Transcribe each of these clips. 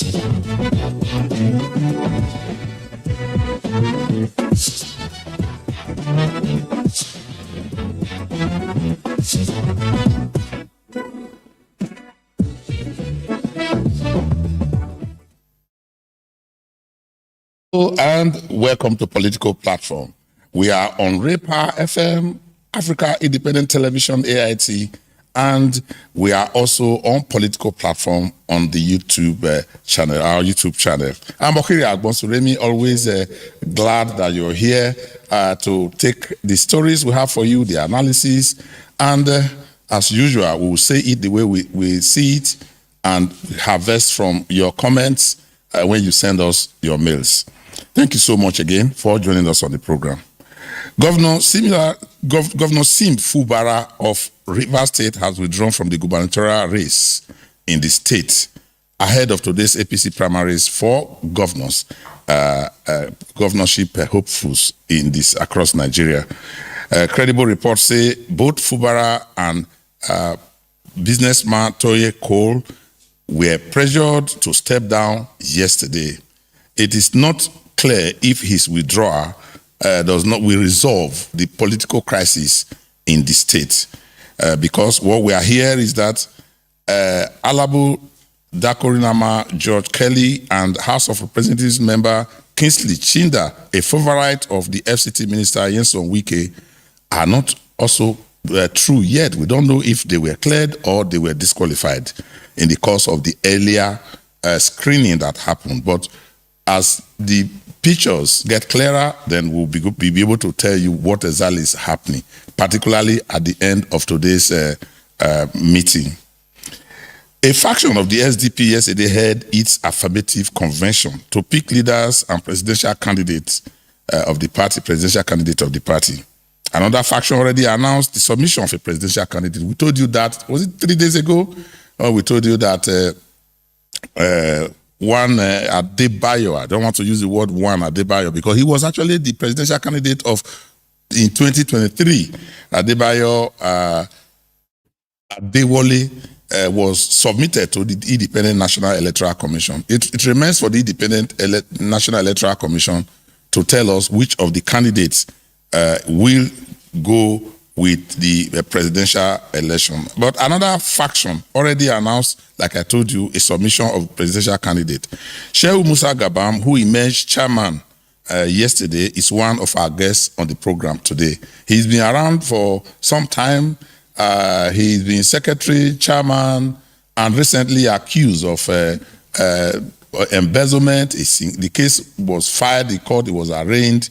And welcome to Political Platform. We are on RayPower FM, Africa Independent Television, AIT, and we are also on Political Platform on the YouTube channel, our YouTube channel. I'm Okiri Agbonsuremi, always glad that you're here to take the stories we have for you, the analysis, and as usual, we will say it the way we see it and harvest from your comments when you send us your mails. Thank you so much again for joining us on the program. Governor Sim Fubara of Rivers State has withdrawn from the gubernatorial race in the state ahead of today's APC primaries for governors, governorship hopefuls in this across Nigeria. Credible reports say both Fubara and businessman Toye Cole were pressured to step down yesterday. It is not clear if his withdrawal will resolve the political crisis in the state, because what we are here is that Alabu Dakorinama George Kelly and House of Representatives member Kingsley Chinda, a favorite of the FCT minister Nyesom Wike, are not also true yet. We don't know if they were cleared or they were disqualified in the course of the earlier screening that happened. But as the pictures get clearer, then we'll be able to tell you what exactly is happening, particularly at the end of today's meeting. A faction of the SDP yesterday held its affirmative convention to pick leaders and presidential candidates of the party. Another faction already announced the submission of a presidential candidate. We told you that, was it 3 days ago? We told you that one Adebayo, I don't want to use the word one Adebayo because he was actually the presidential candidate in 2023. Adebayo Adewale was submitted to the Independent National Electoral Commission. It remains for the Independent National Electoral Commission to tell us which of the candidates will go with the presidential election. But another faction already announced, like I told you, a submission of presidential candidate. Shehu Musa Gabam, who emerged chairman yesterday, is one of our guests on the program today. He's been around for some time. He's been secretary, chairman, and recently accused of embezzlement. The case was filed, the court was arraigned,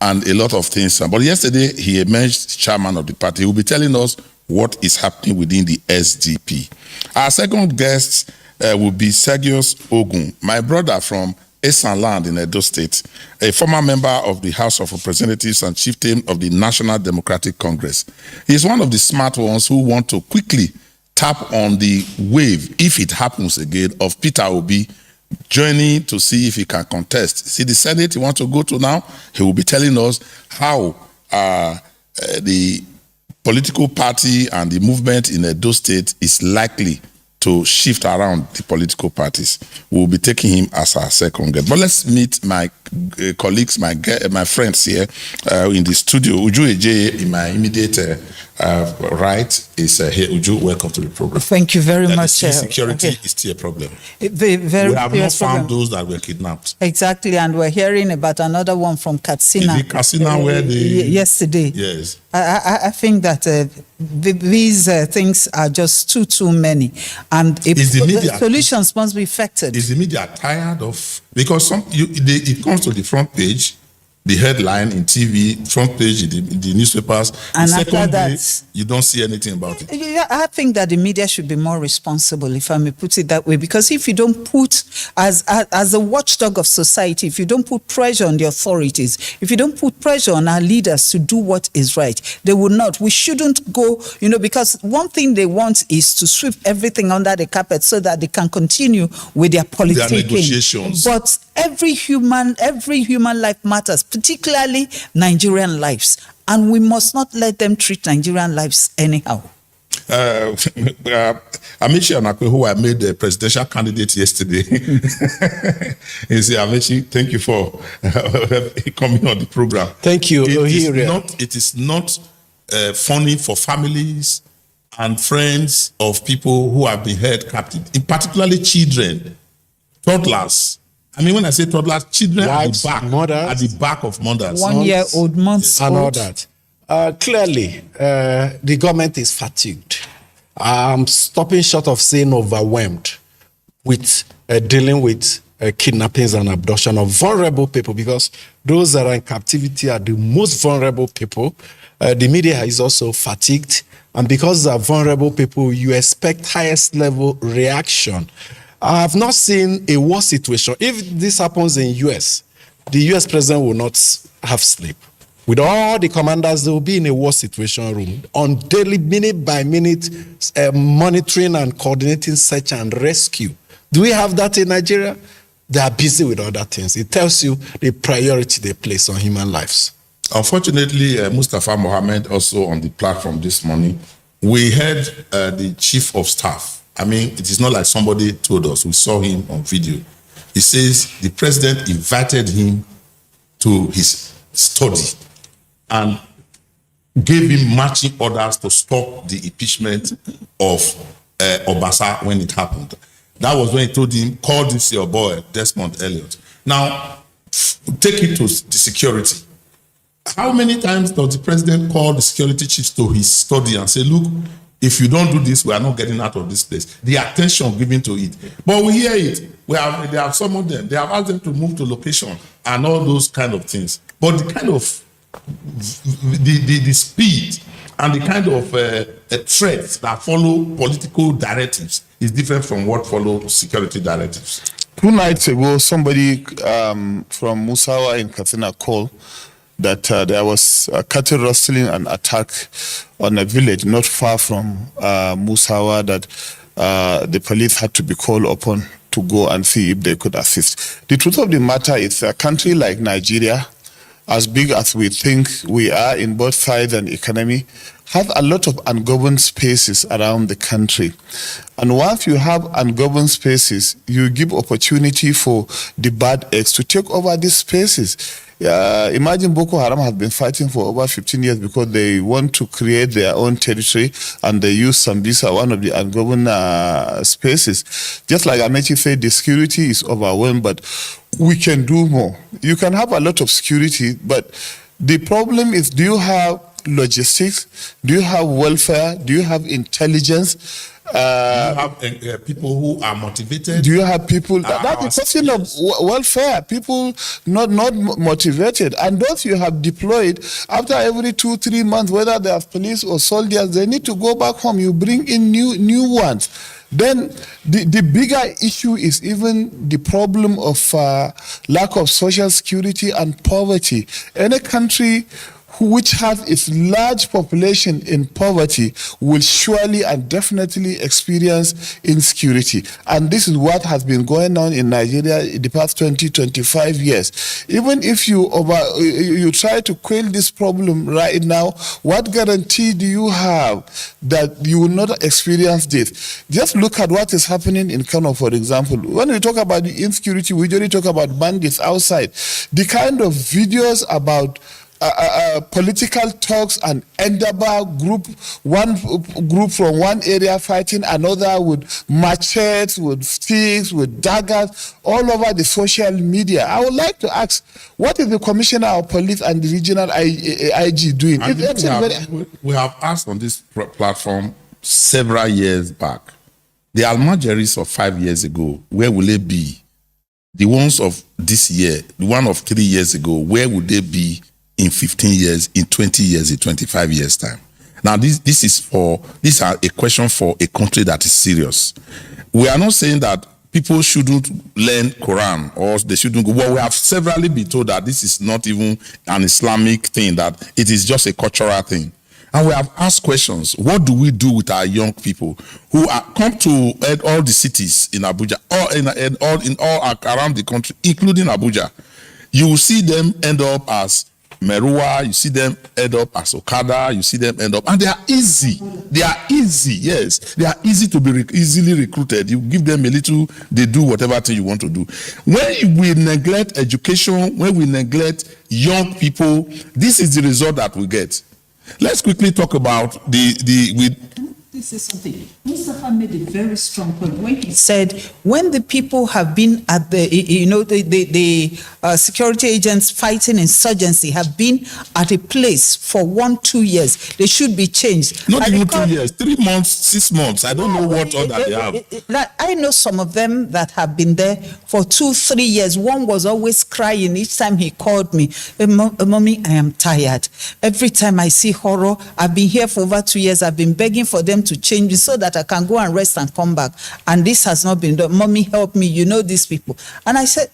and a lot of things. But yesterday, he emerged chairman of the party. He will be telling us what is happening within the SDP. Our second guest will be Sergius Ogun, my brother from Esan Land in Edo State, a former member of the House of Representatives and chieftain of the National Democratic Congress. He's one of the smart ones who want to quickly tap on the wave, if it happens again, of Peter Obi joining to see if he can contest. See the Senate he wants to go to now? He will be telling us how the political party and the movement in Edo State is likely to shift around the political parties. We'll be taking him as our second guest. But let's meet my colleagues, my friends here in the studio. Uju Eje, in my immediate right, is here. Uju, welcome to the program. Thank you very much. Security is still a problem. We have not found those that were kidnapped. Exactly, and we're hearing about another one from Katsina. The Katsina where yesterday. Yes. I think that these things are just too many, and solutions must be effected. Is the media tired of, because it comes to the front page, the headline in TV, front page in the newspapers, and after that, you don't see anything about it. Yeah, I think that the media should be more responsible, if I may put it that way, because if you don't put, as a watchdog of society, if you don't put pressure on the authorities, if you don't put pressure on our leaders to do what is right, they will not. We shouldn't go, because one thing they want is to sweep everything under the carpet so that they can continue with their politicking. Their negotiations. But every human life matters, particularly Nigerian lives, and we must not let them treat Nigerian lives anyhow. Amici Anakwe, who I made the presidential candidate yesterday, he said, Amici, thank you for coming on the program. Thank you. It is not funny for families and friends of people who have been held captive, in particularly children, toddlers. I mean, when I say toddlers, children Wives, at the back of mothers. 1 year old, months and all old. that. Clearly, the government is fatigued. I'm stopping short of saying overwhelmed with dealing with kidnappings and abduction of vulnerable people, because those that are in captivity are the most vulnerable people. The media is also fatigued, and because they are vulnerable people, you expect highest level reaction. I have not seen a worse situation. If this happens in US, the US president will not have sleep. With all the commanders, they will be in a war situation room on daily, minute by minute, monitoring and coordinating search and rescue. Do we have that in Nigeria? They are busy with other things. It tells you the priority they place on human lives. Unfortunately, Mustafa Mohammed also on the platform this morning, we heard the chief of staff. I mean, it is not like somebody told us. We saw him on video. He says the president invited him to his study and gave him marching orders to stop the impeachment of Obasa when it happened. That was when he told him, call this your boy, Desmond Elliott. Now, take it to the security. How many times does the president call the security chiefs to his study and say, look, if you don't do this, we are not getting out of this place? The attention given to it. But we hear it. They have some of them. They have asked them to move to location and all those kind of things. But the kind of the speed and the kind of threats that follow political directives is different from what follow security directives. 2 nights ago, somebody from Musawa in Katsina called that there was a cattle rustling and attack on a village not far from Musawa, that the police had to be called upon to go and see if they could assist. The truth of the matter is a country like Nigeria, as big as we think we are in both sides and economy, have a lot of ungoverned spaces around the country. And once you have ungoverned spaces, you give opportunity for the bad eggs to take over these spaces. Imagine Boko Haram has been fighting for over 15 years because they want to create their own territory, and they use Sambisa, one of the ungoverned spaces. Just like Amechi said, the security is overwhelmed, but we can do more. You can have a lot of security, but the problem is, do you have logistics? Do you have welfare? Do you have intelligence? Do you have people who are motivated? Do you have people? That's a question of welfare. People not motivated, and those you have deployed, after every 2-3 months, whether they are police or soldiers, they need to go back home. You bring in new ones. Then the bigger issue is even the problem of lack of social security and poverty. Any country which has its large population in poverty will surely and definitely experience insecurity. And this is what has been going on in Nigeria in the past 20-25 years. Even if you try to quell this problem right now, what guarantee do you have that you will not experience this? Just look at what is happening in Kano, for example. When we talk about the insecurity, we usually talk about bandits outside. The kind of videos about political talks and Endaba group, one group from one area fighting another with machetes, with sticks, with daggers, all over the social media. I would like to ask, what is the Commissioner of Police and the Regional IG doing? We have asked on this platform several years back, the Almajiris of 5 years ago, where will they be? The ones of this year, the one of 3 years ago, where would they be in 15 years, in 20 years, in 25 years' time? Now, this is a question for a country that is serious. We are not saying that people shouldn't learn Quran or they shouldn't go. Well, we have severally been told that this is not even an Islamic thing, that it is just a cultural thing. And we have asked questions. What do we do with our young people who come to all the cities in Abuja, or in all around the country, including Abuja? You will see them end up as Merua, you see them end up as Okada, you see them end up, and they are easy. They are easy, yes. They are easy to be easily recruited. You give them a little, they do whatever thing you want to do. When we neglect education, when we neglect young people, this is the result that we get. Let's quickly talk about This is something. Mustafa made a very strong point when he said, when the people have been at the, security agents fighting insurgency have been at a place for 1-2 years, they should be changed. Not even 2 years, 3 months, 6 months. I don't know what other they have. I know some of them that have been there for 2-3 years. One was always crying each time he called me. Mommy, I am tired. Every time I see horror, I've been here for over 2 years. I've been begging for them to change me so that I can go and rest and come back. And this has not been done. Mommy, help me. You know these people. And I said,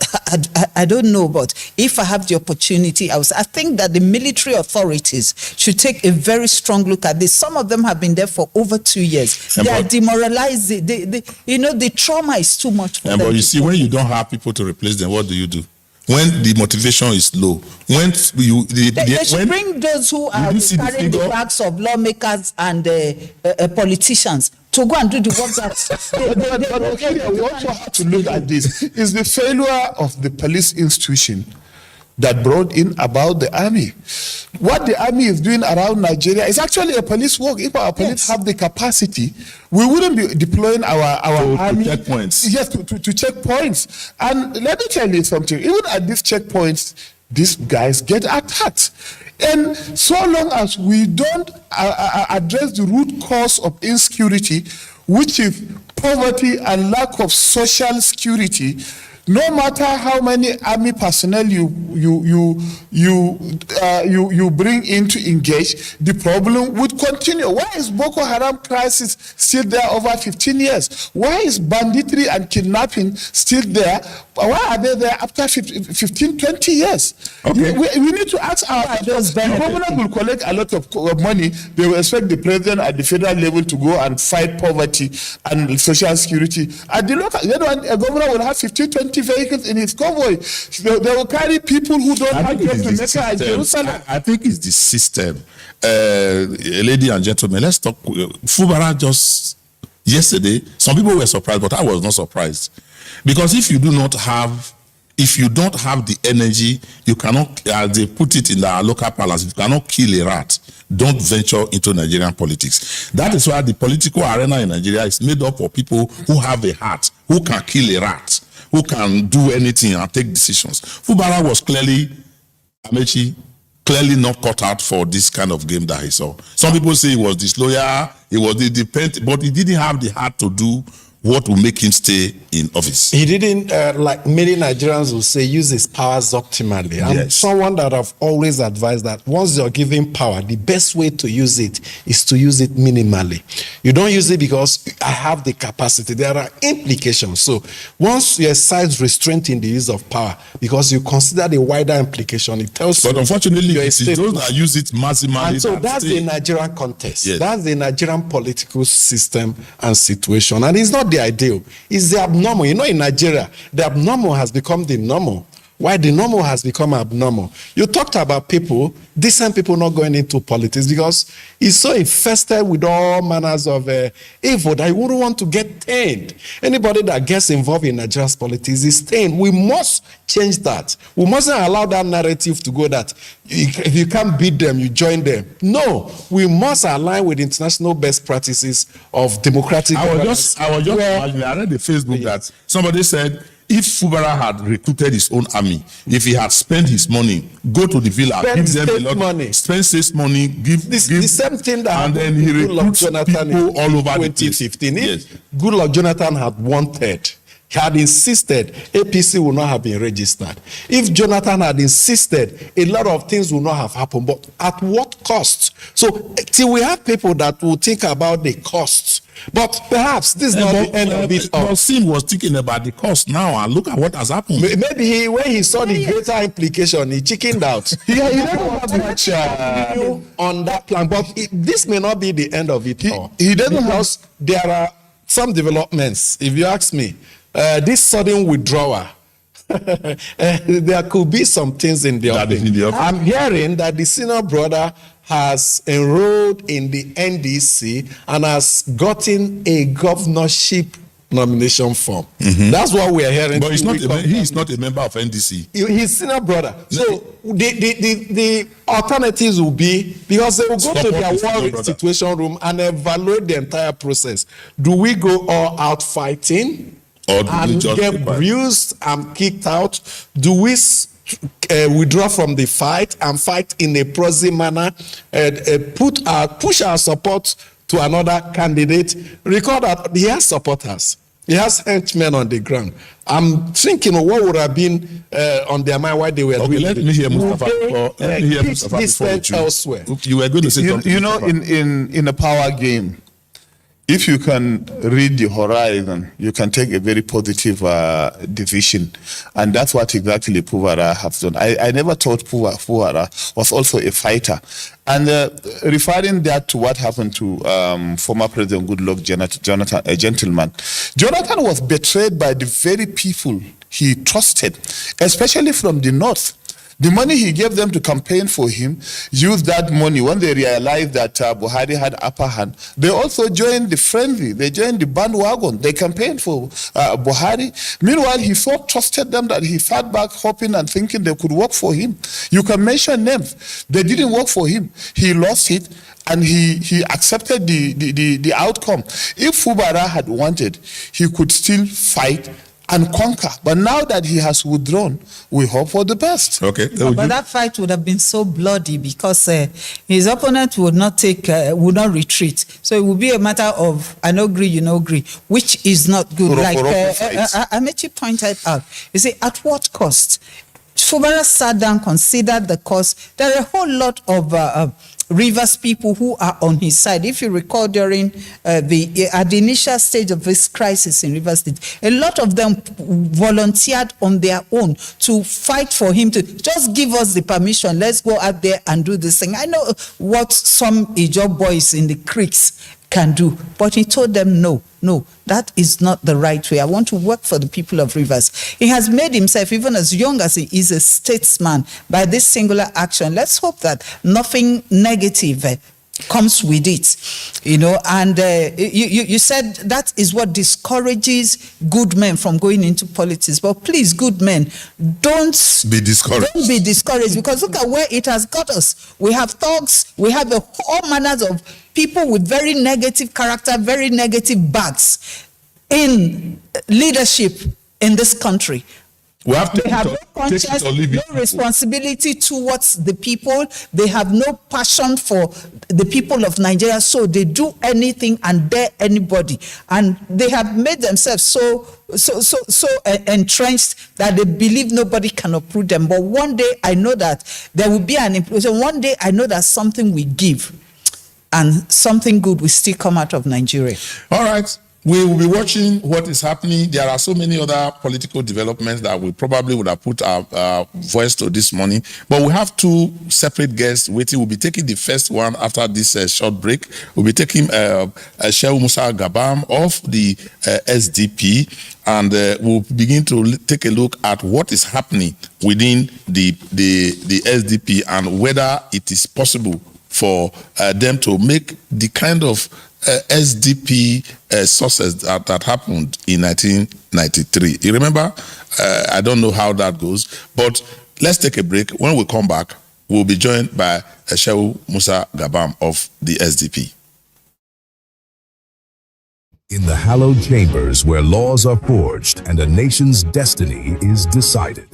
I don't know, but if I have the opportunity, I think that the military authorities should take a very strong look at this. Some of them have been there for over 2 years. They are demoralized. The trauma is too much for them. But you see, when you don't have people to replace them, what do? When the motivation is low, when they should bring those who are carrying the bags of lawmakers and politicians to go and do the work that we also have to look at this. Is the failure of the police institution that brought in about the army. What the army is doing around Nigeria is actually a police work. If our police have the capacity, we wouldn't be deploying our army. To checkpoints. Yes, to checkpoints. And let me tell you something. Even at these checkpoints, these guys get attacked. And so long as we don't address the root cause of insecurity, which is poverty and lack of social security, no matter how many army personnel you bring in to engage, the problem would continue. Why is Boko Haram crisis still there over 15 years? Why is banditry and kidnapping still there? Why are they there after 15, 20 years? Okay. We need to ask ourselves. The government will collect a lot of money. They will expect the president at the federal level to go and fight poverty and social security. At the local, a governor will have 15, 20 vehicles in his convoy. They will carry people who don't have to Mecca and Jerusalem. I think it's the system. Ladies and gentlemen, let's talk. Fubara just yesterday, some people were surprised, but I was not surprised. Because if you don't have the energy, you cannot, as they put it in our local palace, you cannot kill a rat. Don't venture into Nigerian politics. That is why the political arena in Nigeria is made up of people who have a heart, who can kill a rat, who can do anything and take decisions. Fubara was clearly not cut out for this kind of game that he saw. Some people say he was disloyal, he was but he didn't have the heart to do what will make him stay in office. He didn't, like many Nigerians will say, use his powers optimally. I'm someone that I've always advised that once you're given power, the best way to use it is to use it minimally. You don't use it because I have the capacity. There are implications. So once you exercise restraint in the use of power, because you consider the wider implication, it tells you. But unfortunately, it's those that use it maximally. And so that's the Nigerian context. Yes. That's the Nigerian political system and situation. And it's not the ideal. It's the abnormal. You know, in Nigeria, the abnormal has become the normal. Why the normal has become abnormal. You talked about people, decent people not going into politics because it's so infested with all manners of evil that you wouldn't want to get tamed. Anybody that gets involved in Nigeria's politics is tamed. We must change that. We mustn't allow that narrative to go that if you can't beat them, you join them. No, we must align with international best practices of democratic. I read the Facebook that somebody said, if Fubara had recruited his own army, if he had spent his money, go to the villa, give them a lot of money, spend state money, give the same thing that and then he recruits people all over 2015. If Goodluck Jonathan had wanted, he had insisted, APC would not have been registered. If Jonathan had insisted, a lot of things would not have happened. But at what cost? So till we have people that will think about the costs. But perhaps this is not the end of it all. Sim was thinking about the cost now, and look at what has happened. Maybe when he saw the greater implication, he chickened out. he didn't have much on that plan. But this may not be the end of it all. He doesn't because there are some developments. If you ask me, this sudden withdrawal there could be some things in the That is in the offing. offing. I'm hearing that the senior brother has enrolled in the NDC and has gotten a governorship nomination form. That's what we are hearing. But he is not a member of NDC. His senior brother. So the alternatives will be, because they will go to their war situation room and evaluate the entire process. Do we go all out fighting Or do we and just get keep quiet? bruised and kicked out? Do we withdraw from the fight and fight in a prosy manner, push our support to another candidate? Recall that he has supporters. He has henchmen on the ground. I'm thinking of what would have been on their mind while they were doing Let it. me hear Mustafa. Let me hear Pitch Mustafa this before tent elsewhere. you were going to say something. You know, Mustafa. in a power game, if you can read the horizon, you can take a very positive decision. And that's what exactly Puvara has done. I never thought Puvara was also a fighter. And referring that to what happened to former President Goodluck Jonathan, a gentleman, Jonathan was betrayed by the very people he trusted, especially from the north. The money he gave them to campaign for him, used that money when they realized that Buhari had upper hand. They also joined the friendly, they joined the bandwagon, they campaigned for Buhari. Meanwhile, he so trusted them that he sat back hoping and thinking they could work for him. You can mention names. They didn't work for him. He lost it and he accepted the outcome. If Fubara had wanted, he could still fight and conquer. But now that he has withdrawn, we hope for the best. Okay. But that fight would have been so bloody because his opponent would not retreat. So it would be a matter of, I no agree, you no agree, which is not good. Like Amechi pointed out, you see, at what cost? Fubara sat down, considered the cost. There are a whole lot of Rivers people who are on his side. If you recall, during at the initial stage of this crisis in Rivers State, a lot of them volunteered on their own to fight for him to just give us the permission. Let's go out there and do this thing. I know what some Ijaw boys in the creeks can do, but he told them no, that is not the right way. I want to work for the people of Rivers. He has made himself, even as young as he is, a statesman by this singular action. Let's hope that nothing negative comes with it, and you said that is what discourages good men from going into politics. But please, good men, don't be discouraged. Don't be discouraged, because look at where it has got us. We have thugs, we have all manners of people with very negative character, very negative bags in leadership in this country. We have to They have no conscience, no responsibility towards the people. They have no passion for the people of Nigeria, so they do anything and dare anybody. And they have made themselves so entrenched that they believe nobody can uproot them. But one day I know that there will be an implosion. One day I know that something will give and something good will still come out of Nigeria. All right. We will be watching what is happening. There are so many other political developments that we probably would have put our voice to this morning. But we have two separate guests waiting. We'll be taking the first one after this short break. We'll be taking Sergius Musa Gabam of the SDP, and we'll begin to take a look at what is happening within the SDP and whether it is possible for them to make the kind of SDP success that happened in 1993. You remember? I don't know how that goes, but let's take a break. When we come back, we'll be joined by Sergius Musa Gabam of the SDP. In the hallowed chambers where laws are forged and a nation's destiny is decided.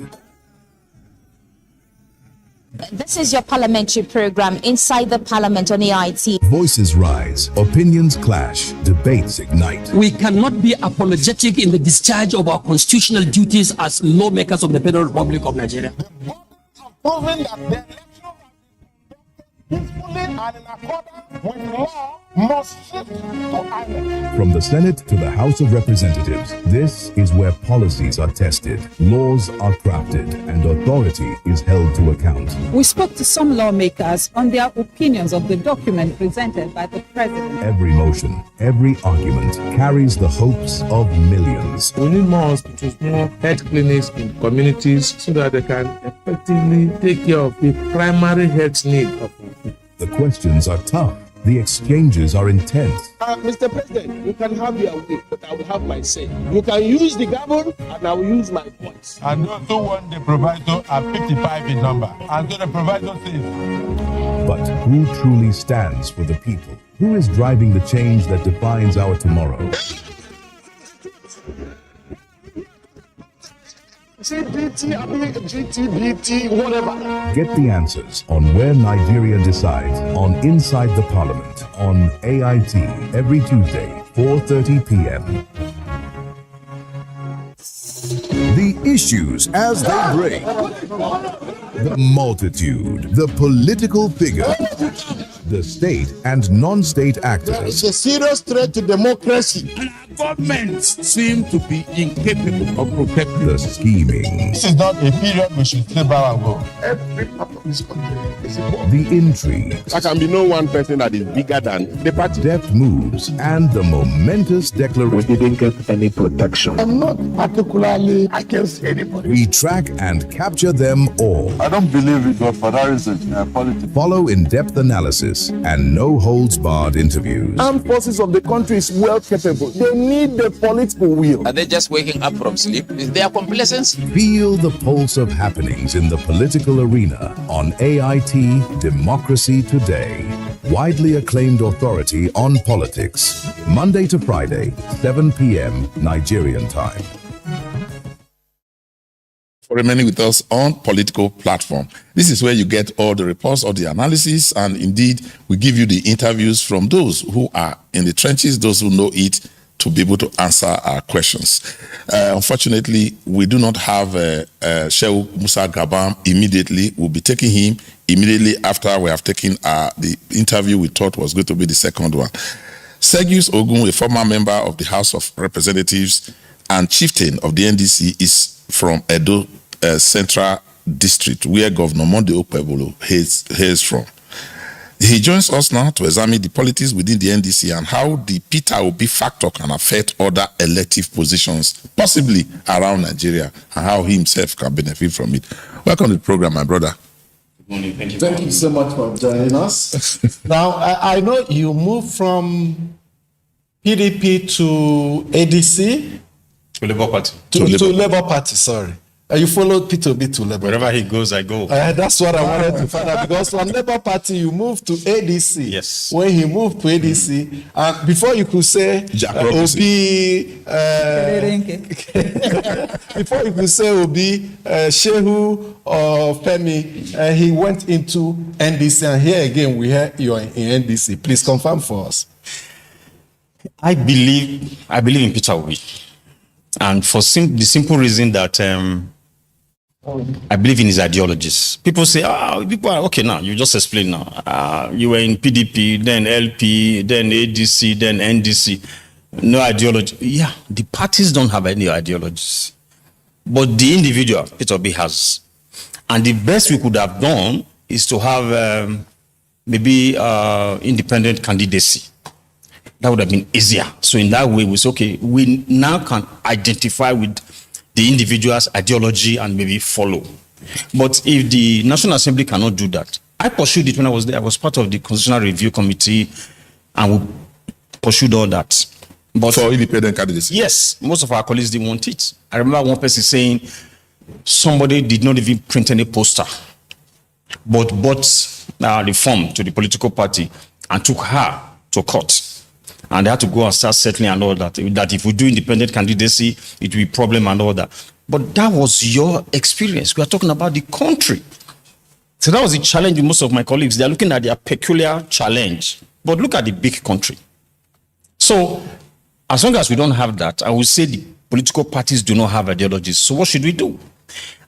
This is your parliamentary program, Inside the Parliament on AIT. Voices rise, opinions clash, debates ignite. We cannot be apologetic in the discharge of our constitutional duties as lawmakers of the Federal Republic of Nigeria. peacefully and in accordance with law must shift to INEC. From the Senate to the House of Representatives, this is where policies are tested, laws are crafted, and authority is held to account. We spoke to some lawmakers on their opinions of the document presented by the president. Every motion, every argument carries the hopes of millions. We need more hospitals, more health clinics in communities so that they can effectively take care of the primary health need of our people. The questions are tough. The exchanges are intense. Mr. President, you can have your way, but I will have my say. You can use the gavel, and I will use my voice. And those who want the proviso are 55 in number. And so the proviso says. But who truly stands for the people? Who is driving the change that defines our tomorrow? GTBT, whatever. Get the answers on Where Nigeria Decides on Inside the Parliament on AIT every Tuesday, 4:30 p.m. The issues as they break. The multitude, the political figure, the state and non-state actors. It's a serious threat to democracy. And our governments seem to be incapable of protecting the scheming. This is not a period we should slip our go. Every part of this country is important. The intrigue. There can be no one person that is bigger than the party. Deft moves and the momentous declaration. We didn't get any protection. I'm not particularly against anybody. We track and capture them all. I don't believe in godfatherism in politics. Follow in-depth analysis and no-holds-barred interviews. Armed forces of the country is well capable. They need the political will. Are they just waking up from sleep? Is there complacency? Feel the pulse of happenings in the political arena on AIT Democracy Today. Widely acclaimed authority on politics. Monday to Friday, 7 p.m. Nigerian time. For remaining with us on Political Platform. This is where you get all the reports, all the analysis, and indeed we give you the interviews from those who are in the trenches, those who know it, to be able to answer our questions. Unfortunately, we do not have Sheikh Musa Gabam immediately. We'll be taking him immediately after we have taken the interview we thought was going to be the second one. Sergius Ogun, a former member of the House of Representatives and chieftain of the NDC, is from Edo Central District, where Governor Monday Okpebolo hails from. He joins us now to examine the politics within the NDC and how the Peter Obi factor can affect other elective positions, possibly around Nigeria, and how he himself can benefit from it. Welcome to the program, my brother. Good morning. Thank you so much for joining us. Now, I know you moved from PDP to ADC. To Labour Party. To Labour Party, sorry. You followed Peter Obi to Labour. Wherever he goes, I go. That's what I wanted to find out, because from Labour Party you moved to ADC. Yes. When he moved to ADC, before you could say Obi, before you could say Obi, Shehu or Femi, he went into NDC, and here again we hear you are in NDC. Please confirm for us. I believe in Peter Obi, and for the simple reason that I believe in his ideologies. People say, people are okay now. You just explain now. You were in PDP, then LP, then ADC, then NDC. No ideology. Yeah, the parties don't have any ideologies, but the individual, Peter Obi, has. And the best we could have done is to have maybe independent candidacy. That would have been easier. So in that way, we say, okay, we now can identify with the individual's ideology and maybe follow. But if the National Assembly cannot do that, I pursued it when I was there. I was part of the Constitutional Review Committee, and we pursued all that. But for independent candidates? Yes, most of our colleagues didn't want it. I remember one person saying somebody did not even print any poster, but bought the form to the political party and took her to court. And they had to go and start settling and all that. That if we do independent candidacy, it will be a problem and all that. But that was your experience. We are talking about the country. So that was the challenge with most of my colleagues. They are looking at their peculiar challenge. But look at the big country. So as long as we don't have that, I would say the political parties do not have ideologies. So what should we do?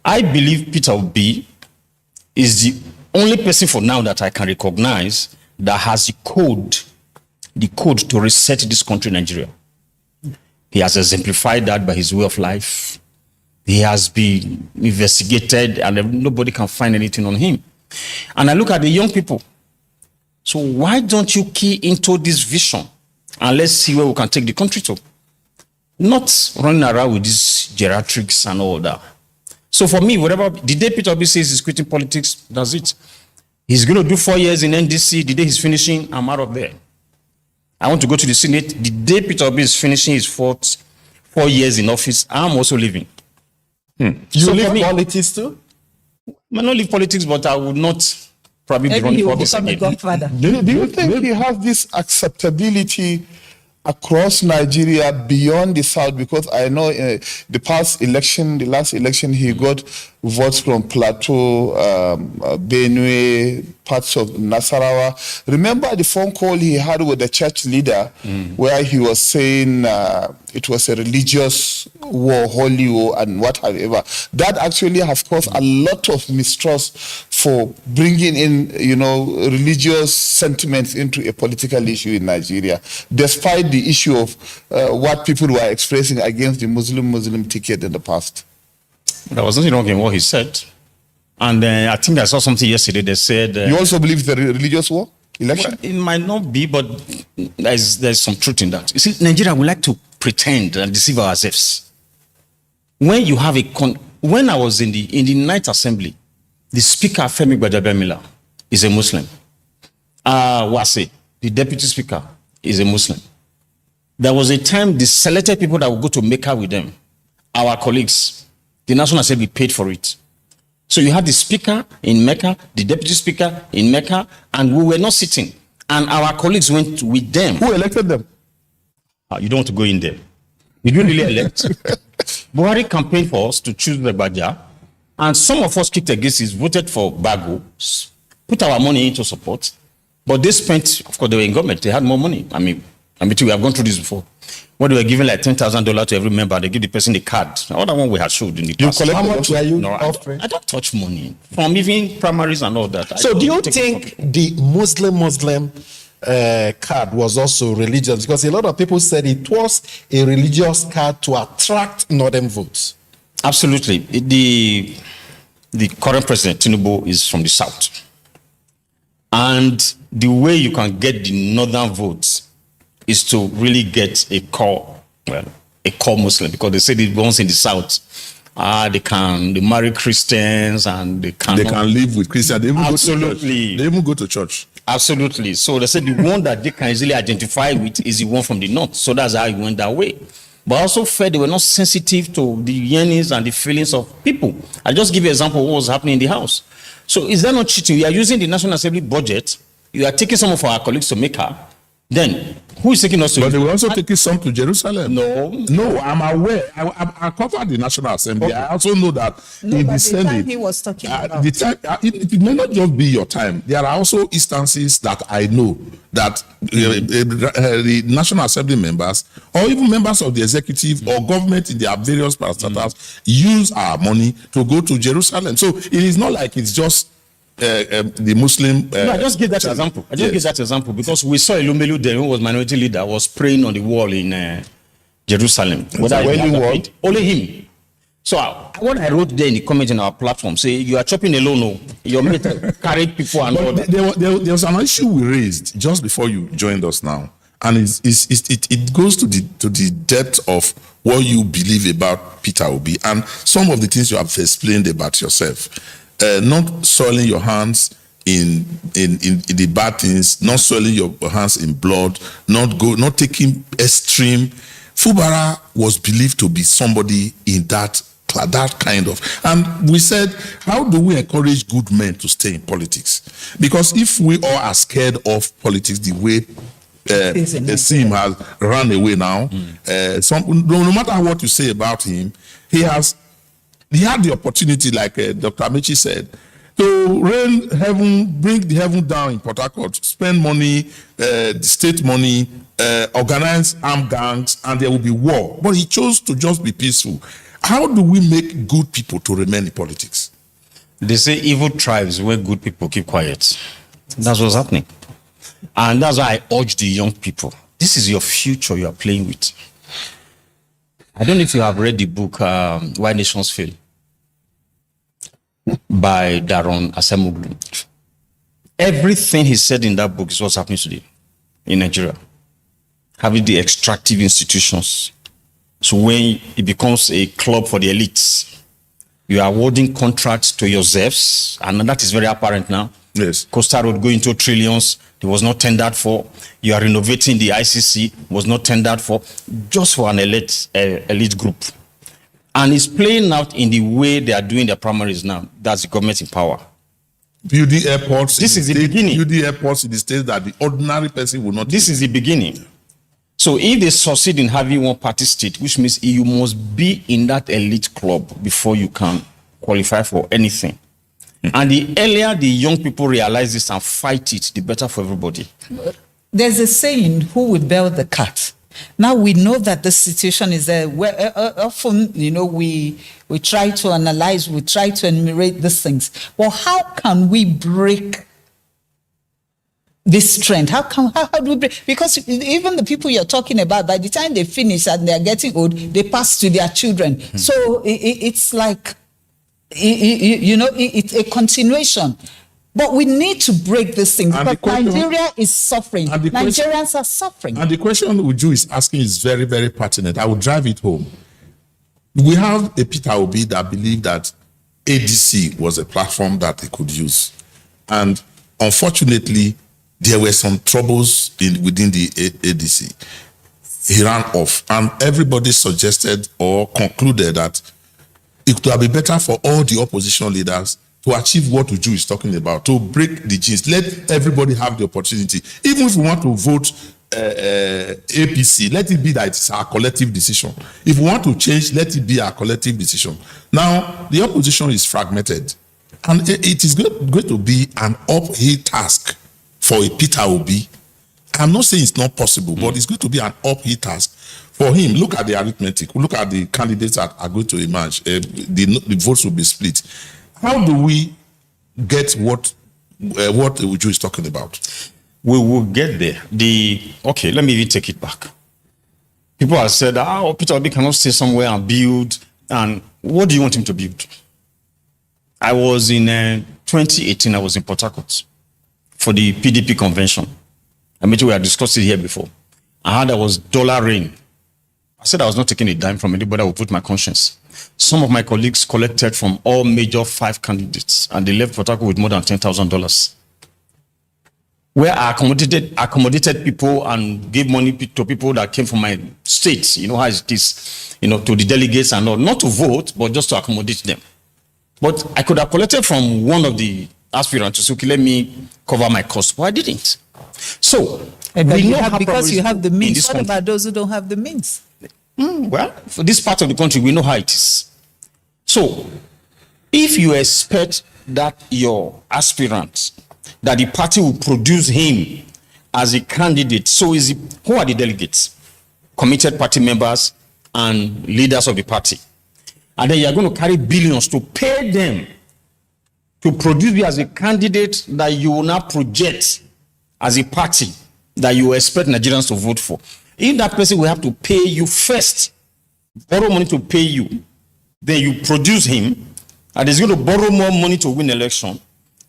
I believe Peter Obi is the only person for now that I can recognize that has the code to reset this country, Nigeria. He has exemplified that by his way of life. He has been investigated and nobody can find anything on him. And I look at the young people. So why don't you key into this vision and let's see where we can take the country to? Not running around with these geriatrics and all that. So for me, whatever, the day Peter Obi says he's quitting politics, that's it. He's going to do 4 years in NDC. The day he's finishing, I'm out of there. I want to go to the Senate. The day Peter Obi is finishing his 4 years in office, I'm also leaving. You leave politics too? I might not leave politics, but I would not probably be running for office again. Do you think he has this acceptability across Nigeria beyond the South? Because I know the last election, he got votes from Plateau, Benue, parts of Nasarawa. Remember the phone call he had with the church leader where he was saying it was a religious war, holy war, and whatever. That actually has caused a lot of mistrust for bringing in, religious sentiments into a political issue in Nigeria, despite the issue of what people were expressing against the Muslim ticket in the past. There was nothing wrong in what he said. And I think I saw something yesterday that said... you also believe it's a religious war election? Well, it might not be, but there's some truth in that. You see, Nigeria would like to pretend and deceive ourselves. When you have when I was in the Ninth Assembly, the Speaker, Femi Gbadabamila, is a Muslim. Wase, the Deputy Speaker, is a Muslim. There was a time the selected people that would go to Mecca with them, our colleagues, the National Assembly paid for it. So you had the Speaker in Mecca, the Deputy Speaker in Mecca, and we were not sitting. And our colleagues went with them. Who elected them? You don't want to go in there. Did we really elect? Buhari campaigned for us to choose the Baja, and some of us kicked against it, voted for Bago, put our money into support, but they spent, of course, they were in government, they had more money. I mean, we have gone through this before. When they were giving like $10,000 to every member, they give the person the card. All that one we had showed in the past. How much were you offering? I don't touch money from even primaries and all that. So do you think the Muslim card was also religious? Because a lot of people said it was a religious card to attract northern votes. Absolutely. The current president, Tinubu, is from the south. And the way you can get the northern votes is to really get a core Muslim, because they say the ones in the south, they marry Christians and they can live with Christians. They even absolutely. They even go to church. Absolutely. So they said the one that they can easily identify with is the one from the north. So that's how it went that way. But I also felt they were not sensitive to the yearnings and the feelings of people. I'll just give you an example of what was happening in the house. So is that not cheating? We are using the National Assembly budget. You are taking some of our colleagues to Mecca. Then, who is taking us to... But they were also taking some to Jerusalem. No, I'm aware. I covered the National Assembly. Okay. I also know that in the Senate... time he was talking about. It may not just be your time. There are also instances that I know that the National Assembly members, or even members of the executive or government in their various parastatals, use our money to go to Jerusalem. So it is not like it's just... the Muslim... no, I just give that example. Give that example because we saw Elumelu there, who was minority leader, was praying on the wall in Jerusalem. Only him. So what I wrote there in the comment in our platform, say you are chopping alone, your mate carried people and all that. There was an issue we raised just before you joined us now. And it goes to the depth of what you believe about Peter Obi and some of the things you have explained about yourself. Not soiling your hands in the bad things, not soiling your hands in blood, not taking extreme. Fubara was believed to be somebody in that kind of, and we said, how do we encourage good men to stay in politics? Because if we all are scared of politics the way Sim has run away now, no matter what you say about him, he had the opportunity, like Dr. Amechi said, to bring the heaven down in Port Harcourt, spend money, the state money, organize armed gangs, and there will be war. But he chose to just be peaceful. How do we make good people to remain in politics? They say evil thrives when good people keep quiet. That's what's happening. And that's why I urge the young people. This is your future you are playing with. I don't know if you have read the book, Why Nations Fail, by Daron Asemoglu. Everything he said in that book is what's happening today in Nigeria. Having the extractive institutions. So when it becomes a club for the elites, you are awarding contracts to yourselves, and that is very apparent now. Yes. Coastal Road going to trillions, it was not tendered for. You are renovating the ICC, was not tendered for, just for an elite group. And it's playing out in the way they are doing their primaries now. That's the government in power. Building airports. This is the beginning. Building airports in the states that the ordinary person will not. This is the beginning. So if they succeed in having one party state, which means you must be in that elite club before you can qualify for anything. And the earlier the young people realize this and fight it, the better for everybody. There's a saying, who would bail the cat? Now we know that the situation is there. Often, we try to analyze, we try to enumerate these things. Well, how can we break this trend? How do we break? Because even the people you're talking about, by the time they finish and they're getting old, they pass to their children. So it's like, it's a continuation. But we need to break this thing because Nigeria is suffering. Nigerians are suffering. And the question Uju is asking is very, very pertinent. I will drive it home. We have a Peter Obi that believed that ADC was a platform that he could use. And unfortunately, there were some troubles within the ADC. He ran off, and everybody suggested or concluded that it would be better for all the opposition leaders to achieve what Uju is talking about, to break the genes. Let everybody have the opportunity. Even if we want to vote APC, let it be that it's our collective decision. If we want to change, let it be our collective decision. Now, the opposition is fragmented, and it is going to be an uphill task for a Peter Obi. I'm not saying it's not possible, but it's going to be an uphill task for him. Look at the arithmetic. Look at the candidates that are going to emerge. The votes will be split. How do we get what Uju is talking about? We will get there. Okay, let me even take it back. People have said, Peter Obi cannot stay somewhere and build. And what do you want him to build? I was in 2018, I was in Port Harcourt for the PDP convention. I mean, we had discussed it here before. I heard there was dollar rain. I said I was not taking a dime from anybody. I would put my conscience. Some of my colleagues collected from all major 5 candidates, and they left Port Harcourt with more than $10,000. Where I accommodated people and gave money to people that came from my state. You know how it is, to the delegates and all, not to vote, but just to accommodate them. But I could have collected from one of the aspirants to say, okay, let me cover my costs, but I didn't. So, because you have the means. What about those who don't have the means? Well, for this part of the country, we know how it is. So, if you expect that your aspirant, that the party will produce him as a candidate, so who are the delegates? Committed party members and leaders of the party. And then you're going to carry billions to pay them to produce you as a candidate that you will now project as a party that you expect Nigerians to vote for. If that person will have to pay you first, borrow money to pay you, then you produce him, and he's going to borrow more money to win election,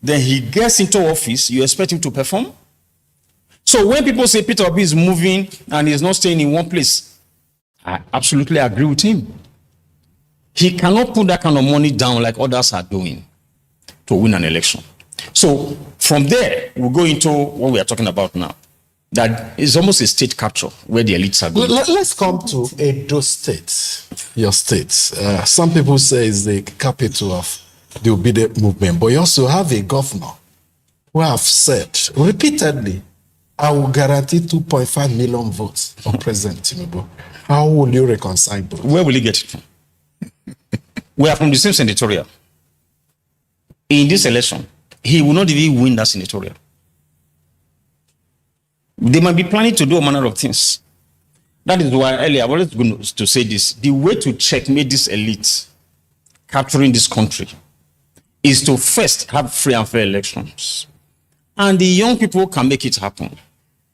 then he gets into office, you expect him to perform? So when people say Peter Obi is moving and he's not staying in one place, I absolutely agree with him. He cannot put that kind of money down like others are doing to win an election. So from there, we'll go into what we are talking about now. That is almost a state capture where the elites are going. Let's come to Edo State, your state. Some people say it's the capital of the obedient movement, but you also have a governor who have said repeatedly, I will guarantee 2.5 million votes for President Tinubu. How will you reconcile those? Where will he get it from? We are from the same senatorial. In this election, he will not even win that senatorial. They might be planning to do a manner of things. That is why earlier I wanted to say this. The way to checkmate this elite capturing this country is to first have free and fair elections. And the young people can make it happen.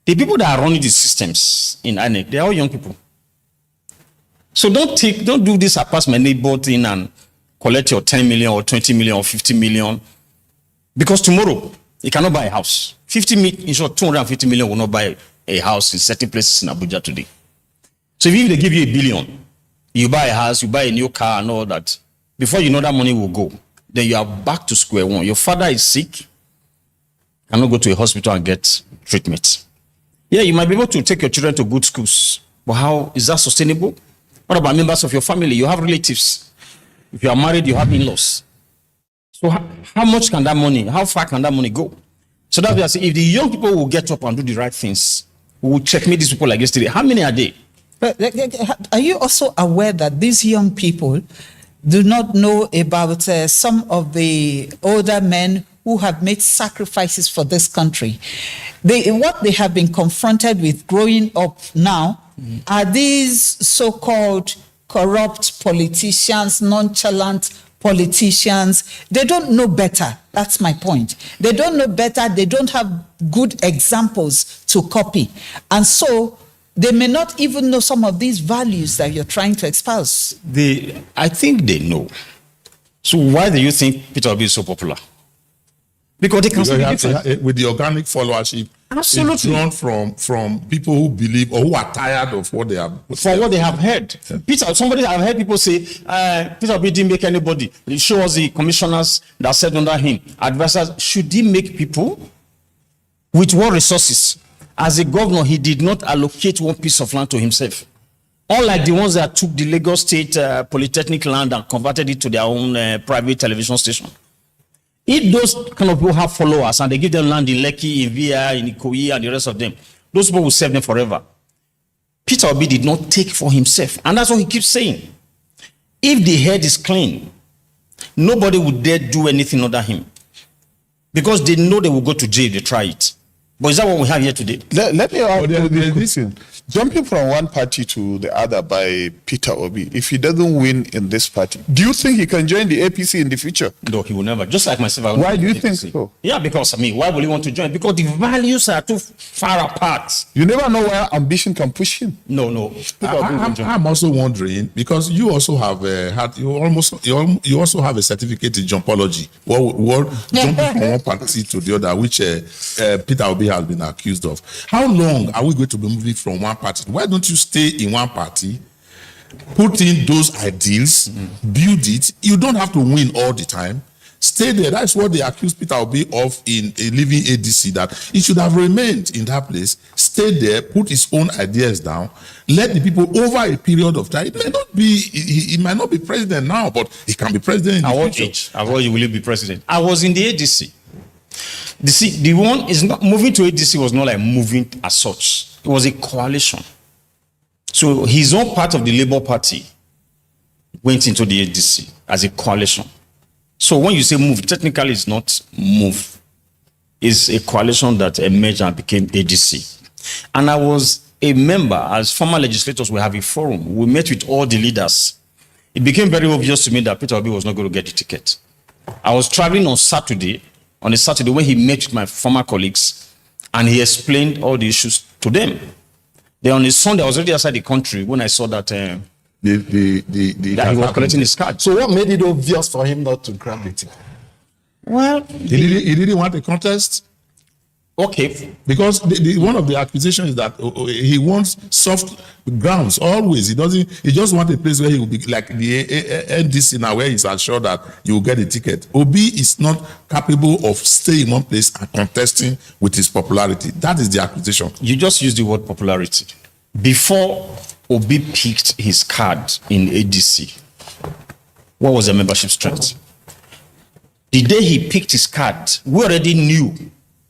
The people that are running the systems in INEC, they are all young people. So don't do this pass my neighbor thing and collect your 10 million or 20 million or 50 million. Because tomorrow, you cannot buy a house. 50 million, in short, 250 million will not buy a house in certain places in Abuja today. So if they give you $1 billion, you buy a house, you buy a new car and all that, before you know that money will go, then you are back to square one. Your father is sick, cannot go to a hospital and get treatment. Yeah, you might be able to take your children to good schools, but how is that sustainable? What about members of your family? You have relatives. If you are married, you have in-laws. So how much can that money, how far can that money go? So that's why I say, if the young people will get up and do the right things, we will checkmate these people like yesterday. How many are they? But are you also aware that these young people do not know about some of the older men who have made sacrifices for this country? What they have been confronted with growing up now are these so-called corrupt politicians, nonchalant politicians. They don't know better. That's my point. They don't know better. They don't have good examples to copy. And so they may not even know some of these values that you're trying to espouse. I think they know. So why do you think Peter Obi is so popular? Because they can see the difference. With the organic followership, absolutely, it's drawn from people who believe or who are tired of what they have. For what they have heard. Yeah. I've heard people say, Peter Obi didn't make anybody. Show us the commissioners that said under him, advisors. Should he make people? With what resources? As a governor, he did not allocate one piece of land to himself. Unlike the ones that took the Lagos State Polytechnic land and converted it to their own private television station. If those kind of people have followers and they give them land in Lekki, in VI, in Ikoyi, and the rest of them, those people will serve them forever. Peter Obi did not take for himself. And that's what he keeps saying. If the head is clean, nobody would dare do anything under him. Because they know they will go to jail if they try it. But is that what we have here today? Let me listen. Jumping from one party to the other by Peter Obi, if he doesn't win in this party, do you think he can join the APC in the future? No, he will never. Just like myself. Why do you think so? Yeah, because, why will he want to join? Because the values are too far apart. You never know where ambition can push him. No. I'm also wondering, because you also have you also have a certificate in jumpology. What jumping from one party to the other, which Peter Obi has been accused of. How long are we going to be moving from one party? Why don't you stay in one party, put in those ideals, build it? You don't have to win all the time. Stay there. That's what they accused Peter Obi of in leaving ADC, that he should have remained in that place, stay there, put his own ideas down, let the people over a period of time. It may not be, he might not be president now, but he can be president in the future. At what age will he be president? I was in the ADC. The one is not moving to ADC was not like moving as such. It was a coalition. So his own part of the Labour Party went into the ADC as a coalition. So when you say move, technically it's not move. It's a coalition that emerged and became ADC. And I was a member, as former legislators, we have a forum. We met with all the leaders. It became very obvious to me that Peter Obi was not going to get the ticket. I was traveling on a Saturday when he met with my former colleagues, and he explained all the issues to them. Then on a Sunday, I was already outside the country when I saw that, that he was collecting his card. So what made it obvious for him not to grab the ticket? Well, he didn't want a contest. Okay. Because one of the accusations is that he wants soft grounds always. He just wants a place where he will be like the NDC now, where he's assured that you will get a ticket. Obi is not capable of staying in one place and contesting with his popularity. That is the accusation. You just used the word popularity. Before Obi picked his card in ADC, what was the membership strength? The day he picked his card, we already knew,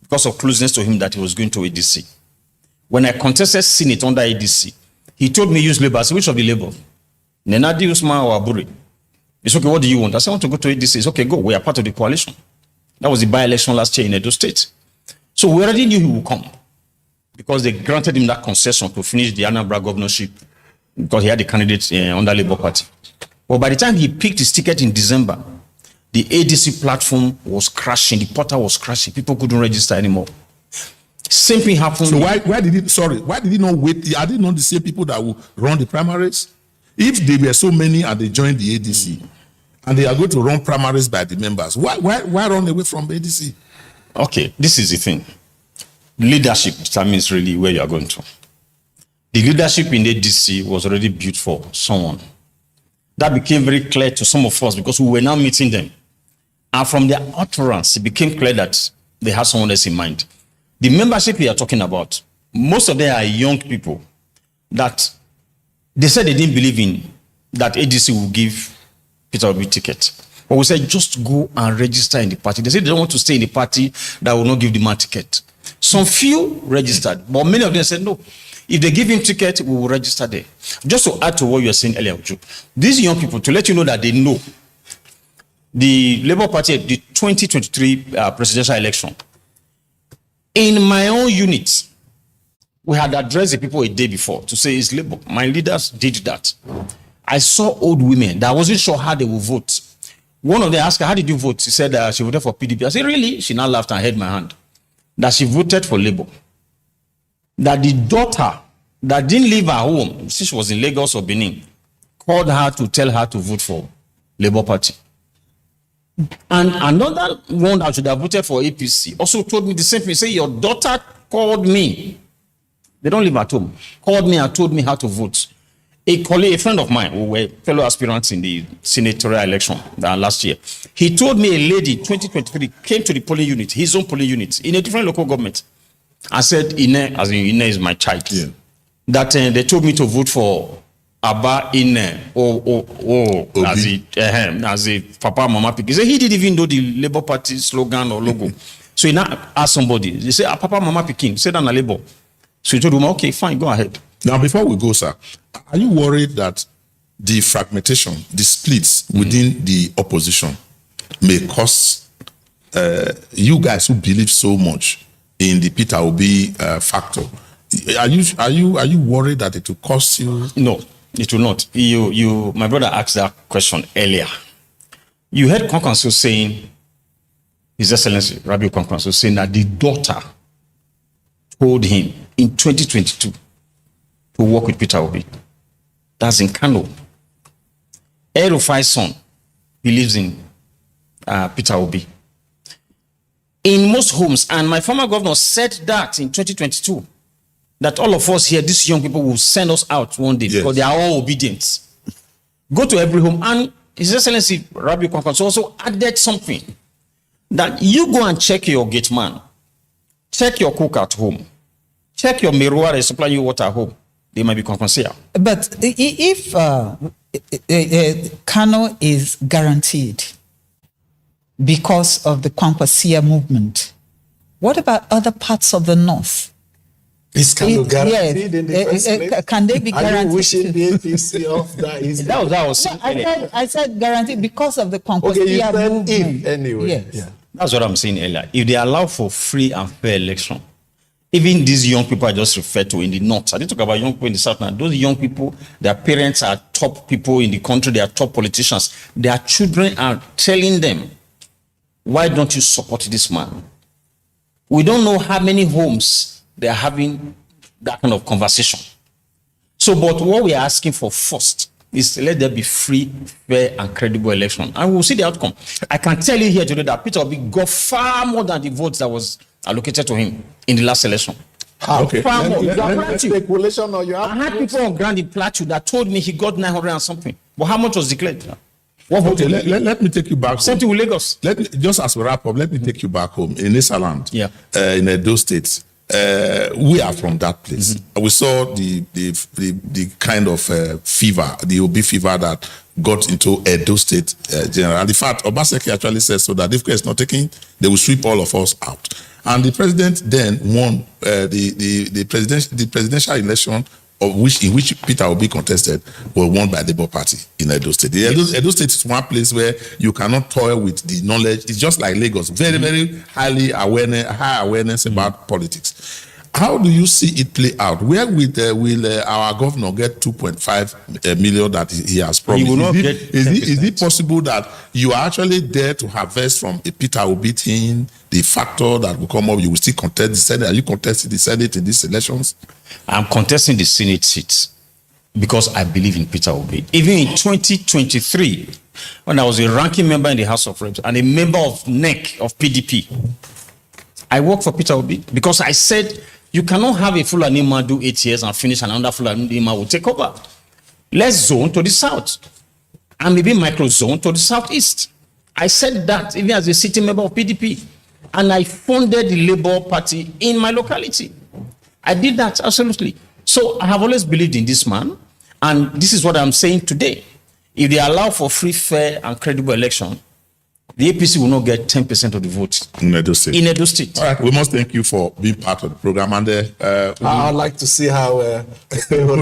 because of closeness to him, that he was going to ADC. When I contested Senate under ADC, he told me use Labour. I said, which of the Labour? Nenadi, Usman, or Aburi? It's okay, what do you want? I said, I want to go to ADC. It's okay, go. We are part of the coalition. That was the by-election last year in Edo State. So we already knew he would come, because they granted him that concession to finish the Anambra governorship, because he had a candidate under Labour Party. But by the time he picked his ticket in December, the ADC platform was crashing, the portal was crashing, people couldn't register anymore. Same thing happened. So why did he not wait? Are they not the same people that will run the primaries? If there were so many and they joined the ADC and they are going to run primaries by the members, why run away from ADC? Okay, this is the thing. Leadership determines really where you are going to. The leadership in ADC was already built for someone. That became very clear to some of us because we were now meeting them. And from their utterance, it became clear that they had someone else in mind. The membership we are talking about, most of them are young people that they said they didn't believe in that ADC will give Peter Obi ticket. But we said just go and register in the party. They said they don't want to stay in the party that will not give the man ticket. Some few registered, but many of them said no. If they give him ticket, we will register there. Just to add to what you were saying earlier, these young people, to let you know that they know the Labour Party at the 2023 presidential election. In my own unit, we had addressed the people a day before to say it's Labour. My leaders did that. I saw old women that I wasn't sure how they would vote. One of them asked her, how did you vote? She said she voted for PDP. I said, really? She now laughed and held my hand. That she voted for Labour. That the daughter that didn't leave her home, since she was in Lagos or Benin, called her to tell her to vote for Labour Party. And another one that should have voted for APC also told me the same thing. Say, your daughter called me. They don't live at home. Called me and told me how to vote. A colleague, a friend of mine, who were fellow aspirants in the senatorial election last year, he told me a lady, 2023, came to the polling unit, his own polling unit, in a different local government. I said, Ine, as in Ine is my child. Yeah. That they told me to vote for Abba Ine, as a Papa Mama Pikin. He said he didn't even know the Labour Party slogan or logo. So he now asked somebody, they said, Papa Mama Pikin, said on a Labour. So he told him, okay, fine, go ahead. Now, before we go, sir, are you worried that the fragmentation, the splits within the opposition may cause you guys who believe so much in the Peter Obi factor? Are you worried that it will cost you? No, it will not. My brother asked that question earlier. You heard Kwankwaso saying, His Excellency Rabiu Kwankwaso saying that the daughter told him in 2022 to work with Peter Obi. That's in Kano. El-Rufai's son believes in Peter Obi. In most homes, and my former governor said that in 2022, that all of us here, these young people, will send us out one day because they are all obedient. Go to every home. And His Excellency Rabiu Kwankwaso also added something, that you go and check your gate man, check your cook at home, check your Meruwa supply you water at home. They might be compensated. But if Kano is guaranteed because of the Kwankwasia movement, what about other parts of the north? Is Kano guaranteed in the first place? Can they be guaranteed? Are you wishing the APC off that? That was what I was saying. I said guaranteed because of the Kwankwasia movement. If anyway. Yes. Yeah. That's what I'm saying earlier. If they allow for free and fair election, even these young people I just referred to in the north, I didn't talk about young people in the south now. Those young people, their parents are top people in the country, they are top politicians. Their children are telling them, why don't you support this man? We don't know how many homes they are having that kind of conversation. So, but what we are asking for first is to let there be free, fair, and credible election. And we'll see the outcome. I can tell you here today that Peter Obi got far more than the votes that was allocated to him in the last election. Okay. Far more. Speculation or you have I had people on ground in Plateau that told me he got 900 and something. But how much was declared? What vote? Okay, let me take you back. Same thing with Lagos. Just as we wrap up, let me take you back home in Isaland, in Edo State. We are from that place. We saw the kind of fever, the Obi fever that got into Edo State generally. In fact, Obaseki actually said so that if care is not taken, they will sweep all of us out. And the president then won the presidential election in which Peter Obi contested was won by the Labour Party in Edo State. Edo State is one place where you cannot toil with the knowledge. It's just like Lagos, very, very high awareness about politics. How do you see it play out? Where will our governor get 2.5 million that he has promised? He will not is it possible that you are actually there to harvest from a Peter Obi thing, the factor that will come up? You will still contest the Senate. Are you contesting the Senate in these elections? I'm contesting the Senate seats because I believe in Peter Obi. Even in 2023, when I was a ranking member in the House of Reps and a member of NEC of PDP, I worked for Peter Obi because I said, you cannot have a Fulani man do 8 years and finish, and another Fulani man will take over. Let's zone to the south and maybe micro zone to the southeast. I said that even as a sitting member of PDP, and I funded the Labour Party in my locality. I did that, absolutely. So I have always believed in this man, and this is what I'm saying today. If they allow for free, fair, and credible election, the APC will not get 10% of the vote in Edo State. In Edo State. All right, we must thank you for being part of the program. And I'd like to see how we'd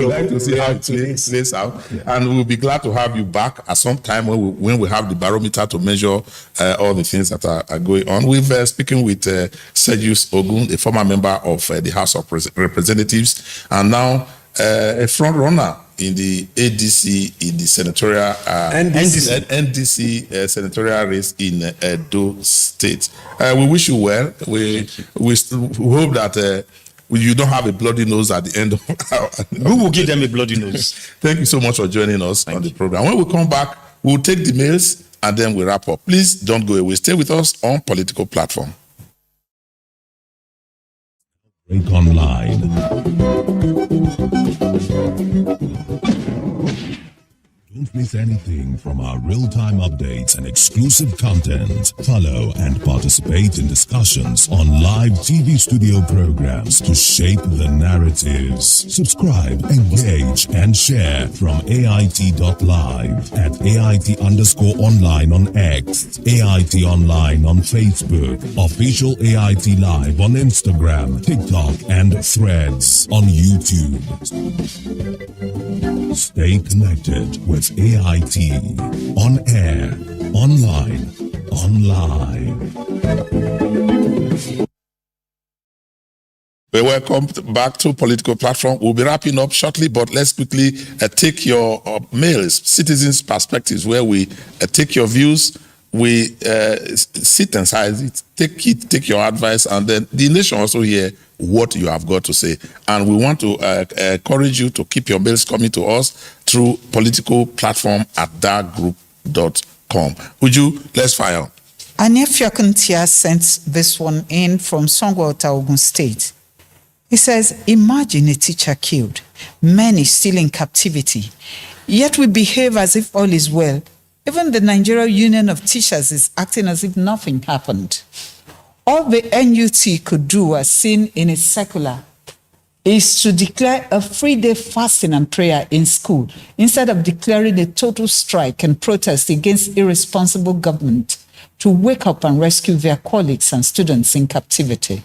like to see how it plays out. Yeah. And we'll be glad to have you back at some time when we have the barometer to measure all the things that are going on. We've speaking with Sergius Ogun, a former member of the House of Representatives, and now a front runner in the ADC, in the senatorial NDC senatorial race in Edo State. We wish you well. We hope that you don't have a bloody nose at the end of our... Who will give them a bloody nose? Thank you so much for joining us on the program. When we come back, we'll take the mails and then we wrap up. Please don't go away. Stay with us on Political Platform. Break Online. Don't miss anything from our real-time updates and exclusive content. Follow and participate in discussions on live TV studio programs to shape the narratives. Subscribe, engage, and share from AIT.live at AIT_online on X, AIT Online on Facebook, Official AIT Live on Instagram, TikTok, and Threads on YouTube. Stay connected with AIT on air, online, live. Welcome back to Political Platform. We'll be wrapping up shortly, but let's quickly take your mails, citizens' perspectives, where we take your views, we sit and size it, take your advice, and then the nation also hear what you have got to say. And we want to encourage you to keep your mails coming to us through politicalplatform@darkgroup.com. Would you? Let's fire. Anya Fiokuntia sent this one in from Songwater, Ogun State. He says, imagine a teacher killed, many still in captivity, yet we behave as if all is well. Even the Nigeria Union of Teachers is acting as if nothing happened. All the NUT could do, as seen in its circular, is to declare a 3-day fasting and prayer in school instead of declaring a total strike and protest against irresponsible government to wake up and rescue their colleagues and students in captivity.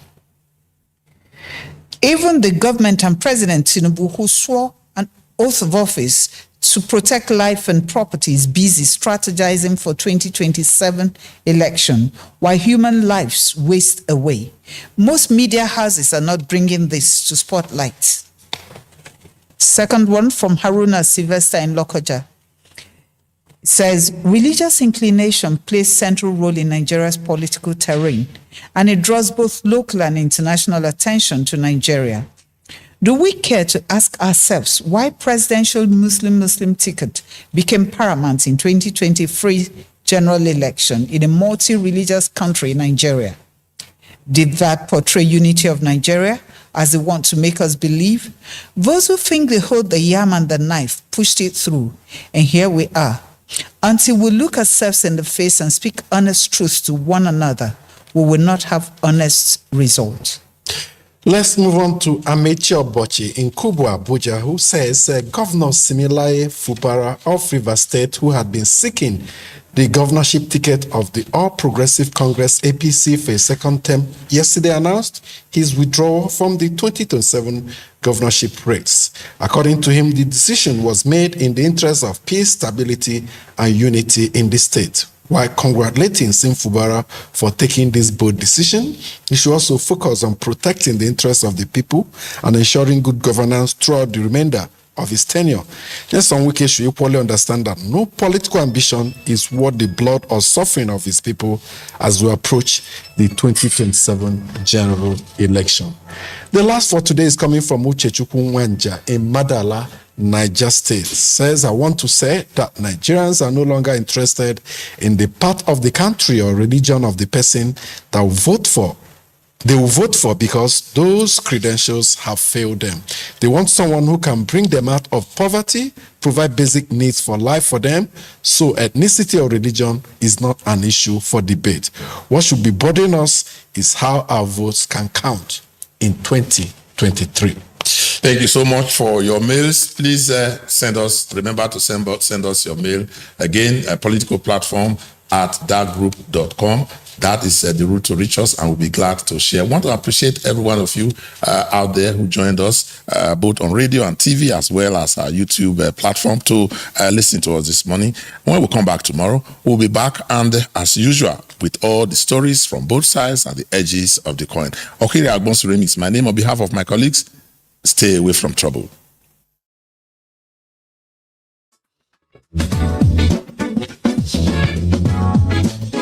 Even the government and President Tinubu, who swore an oath of office to protect life and property, is busy strategizing for 2027 election while human lives waste away. Most media houses are not bringing this to spotlight. Second one from Haruna Sylvester in Lokoja. It says, religious inclination plays central role in Nigeria's political terrain, and it draws both local and international attention to Nigeria. Do we care to ask ourselves why presidential Muslim ticket became paramount in 2023 general election in a multi-religious country, Nigeria? Did that portray unity of Nigeria as they want to make us believe? Those who think they hold the yam and the knife pushed it through, and here we are. Until we look ourselves in the face and speak honest truths to one another, we will not have honest results. Let's move on to Amechi Obochi in Kubu, Abuja, who says Governor Similaye Fubara of Rivers State, who had been seeking the governorship ticket of the All Progressive Congress APC for a second term, yesterday announced his withdrawal from the 2027 governorship race. According to him, the decision was made in the interest of peace, stability, and unity in the state. While congratulating Sim Fubara for taking this bold decision, he should also focus on protecting the interests of the people and ensuring good governance throughout the remainder of his tenure. Nyesom Wike should equally understand that no political ambition is worth the blood or suffering of his people as we approach the 2027 general election. The last for today is coming from Uchechukwu Nwanja in Madala, Niger State. Says, I want to say that Nigerians are no longer interested in the part of the country or religion of the person that will vote for. They will vote for because those credentials have failed them. They want someone who can bring them out of poverty, provide basic needs for life for them, so ethnicity or religion is not an issue for debate. What should be bothering us is how our votes can count in 2023. Thank you so much for your mails. Please remember to send us your mail. Again, a political platform at darkgroup.com. That is the route to reach us, and we'll be glad to share. I want to appreciate every one of you out there who joined us, both on radio and TV, as well as our YouTube platform, to listen to us this morning. When we come back tomorrow, we'll be back, and as usual, with all the stories from both sides and the edges of the coin. Okiri Agbonsu Remix, my name on behalf of my colleagues. Stay away from trouble.